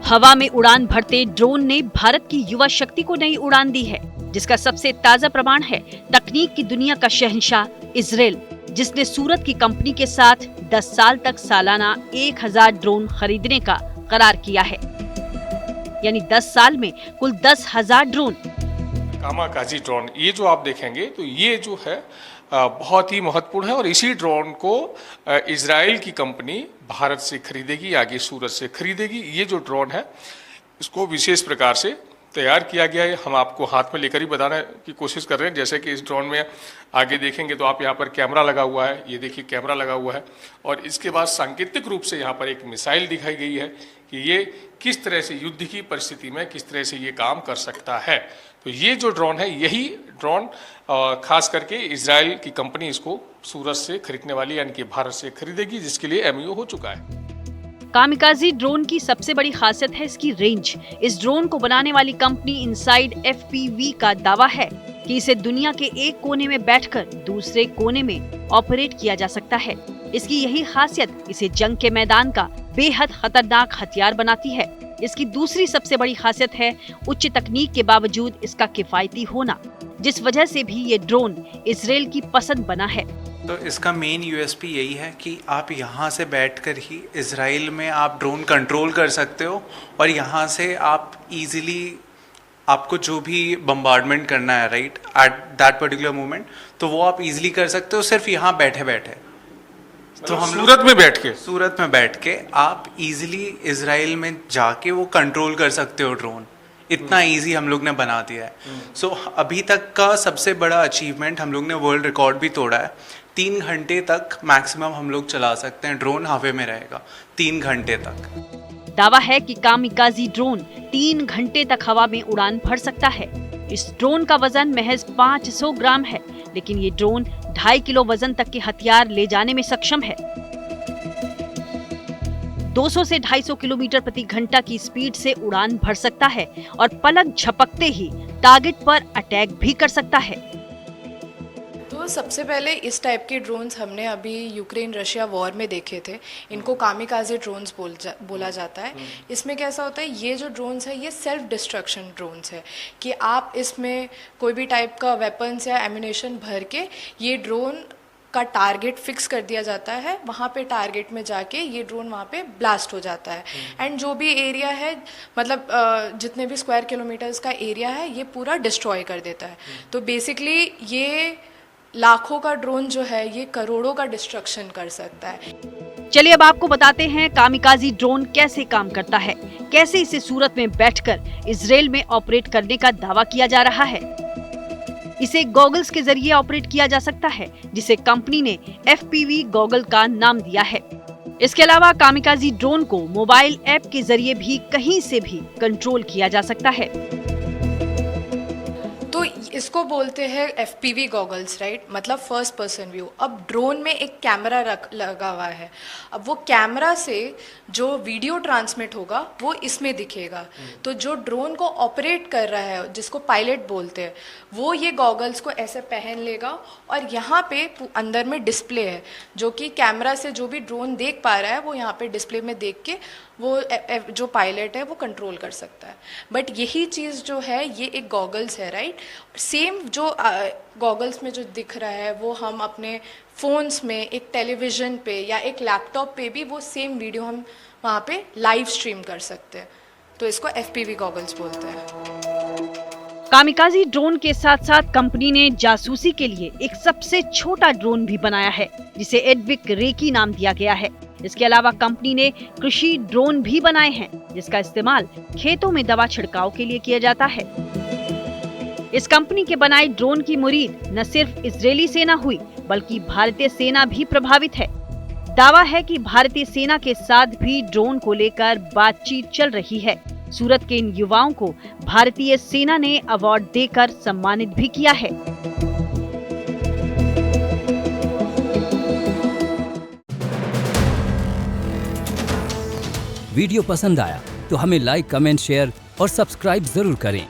हवा में उड़ान भरते ड्रोन ने भारत की युवा शक्ति को नई उड़ान दी है, जिसका सबसे ताजा प्रमाण है तकनीक की दुनिया का शहंशाह इजराइल, जिसने सूरत की कंपनी के साथ 10 साल तक सालाना 1000 ड्रोन खरीदने का करार किया है। यानी 10 साल में कुल 10,000 ड्रोन। कामाकाजी ड्रोन, ये जो आप देखेंगे तो ये जो है बहुत ही महत्वपूर्ण है और इसी ड्रोन को इजराइल की कंपनी भारत से खरीदेगी, आगे सूरत से खरीदेगी। ये जो ड्रोन है इसको विशेष प्रकार से तैयार किया गया है। हम आपको हाथ में लेकर ही बताने की कोशिश कर रहे हैं। जैसे कि इस ड्रोन में आगे देखेंगे तो आप यहाँ पर कैमरा लगा हुआ है, ये देखिए कैमरा लगा हुआ है, और इसके बाद सांकेतिक रूप से यहाँ पर एक मिसाइल दिखाई गई है कि ये किस तरह से युद्ध की परिस्थिति में किस तरह से ये काम कर सकता है। तो ये जो ड्रोन है, यही ड्रोन खास करके इजराइल की कंपनी इसको सूरत से खरीदने वाली, यानी कि भारत से खरीदेगी, जिसके लिए एमओयू हो चुका है। कामिकाजी ड्रोन की सबसे बड़ी खासियत है इसकी रेंज। इस ड्रोन को बनाने वाली कंपनी इनसाइड FPV का दावा है कि इसे दुनिया के एक कोने में बैठकर दूसरे कोने में ऑपरेट किया जा सकता है। इसकी यही खासियत इसे जंग के मैदान का बेहद खतरनाक हथियार बनाती है। इसकी दूसरी सबसे बड़ी खासियत है उच्च तकनीक के बावजूद इसका किफायती होना, जिस वजह से भी ये ड्रोन इजराइल की पसंद बना है। तो इसका मेन USP यही है कि आप यहाँ से बैठकर ही इजराइल में आप ड्रोन कंट्रोल कर सकते हो, और यहाँ से आप इजीली आपको जो भी बम्बार्डमेंट करना है right at that particular moment, तो वो आप इजीली कर सकते हो सिर्फ यहाँ बैठे बैठे। तो हम सूरत में बैठ के आप इजीली इजराइल में जाके वो कंट्रोल कर सकते हो ड्रोन। इतना इजी हम लोग ने बना दिया है। सो अभी तक का सबसे बड़ा अचीवमेंट, हम लोग ने वर्ल्ड रिकॉर्ड भी तोड़ा है। 3 घंटे तक मैक्सिमम हम लोग चला सकते हैं, ड्रोन हवा में रहेगा 3 घंटे तक। दावा है कि कामिकाजी ड्रोन 3 घंटे तक हवा में उड़ान भर सकता है। इस ड्रोन का वजन महज 500 ग्राम है, लेकिन ये ड्रोन 2.5 किलो वजन तक के हथियार ले जाने में सक्षम है। 200 से 250 किलोमीटर प्रति घंटा की स्पीड से उड़ान भर सकता है और पलक झपकते ही टारगेट पर अटैक भी कर सकता है। तो सबसे पहले इस टाइप के ड्रोन्स हमने अभी यूक्रेन रशिया वॉर में देखे थे। इनको कामिकाजे ड्रोन्स बोला जाता है। इसमें कैसा होता है, ये जो ड्रोन्स है ये सेल्फ डिस्ट्रक्शन ड्रोन्स है कि आप इसमें कोई भी टाइप का वेपन्स या एम्यूनेशन भर के ये ड्रोन का टारगेट फिक्स कर दिया जाता है। वहाँ पे टारगेट में जाके ये ड्रोन वहाँ पे ब्लास्ट हो जाता है, एंड जो भी एरिया है, मतलब जितने भी स्क्वायर किलोमीटर्स का एरिया है, ये पूरा डिस्ट्रॉय कर देता है। तो बेसिकली ये लाखों का ड्रोन जो है ये करोड़ों का डिस्ट्रक्शन कर सकता है। चलिए अब आपको बताते हैं कामिकाजी ड्रोन कैसे काम करता है, कैसे इसे सूरत में बैठकर इजराइल में ऑपरेट करने का दावा किया जा रहा है। इसे गॉगल्स के जरिए ऑपरेट किया जा सकता है, जिसे कंपनी ने FPV गॉगल का नाम दिया है। इसके अलावा कामिकाजी ड्रोन को मोबाइल ऐप के जरिए भी कहीं से भी कंट्रोल किया जा सकता है। तो इसको बोलते हैं FPV गॉगल्स, राइट, मतलब फर्स्ट पर्सन व्यू। अब ड्रोन में एक कैमरा लगा हुआ है। अब वो कैमरा से जो वीडियो ट्रांसमिट होगा वो इसमें दिखेगा। तो जो ड्रोन को ऑपरेट कर रहा है, जिसको पायलट बोलते हैं, वो ये गॉगल्स को ऐसे पहन लेगा, और यहाँ पे अंदर में डिस्प्ले है जो कि कैमरा से जो भी ड्रोन देख पा रहा है वो यहाँ पे डिस्प्ले में देख के वो जो पायलट है वो कंट्रोल कर सकता है। बट यही चीज़ जो है ये एक गॉगल्स है, राइट। सेम जो गॉगल्स में जो दिख रहा है वो हम अपने फ़ोन्स में, एक टेलीविज़न पे या एक लैपटॉप पे भी वो सेम वीडियो हम वहाँ पे लाइव स्ट्रीम कर सकते हैं। तो इसको FPV गॉगल्स बोलते हैं। कामिकाजी ड्रोन के साथ साथ कंपनी ने जासूसी के लिए एक सबसे छोटा ड्रोन भी बनाया है, जिसे एडविक रेकी नाम दिया गया है। इसके अलावा कंपनी ने कृषि ड्रोन भी बनाए हैं, जिसका इस्तेमाल खेतों में दवा छिड़काव के लिए किया जाता है। इस कंपनी के बनाए ड्रोन की मुरीद न सिर्फ इजरायली सेना हुई, बल्कि भारतीय सेना भी प्रभावित है। दावा है कि भारतीय सेना के साथ भी ड्रोन को लेकर बातचीत चल रही है। सूरत के इन युवाओं को भारतीय सेना ने अवार्ड देकर सम्मानित भी किया है। वीडियो पसंद आया तो हमें लाइक, कमेंट, शेयर और सब्सक्राइब जरूर करें।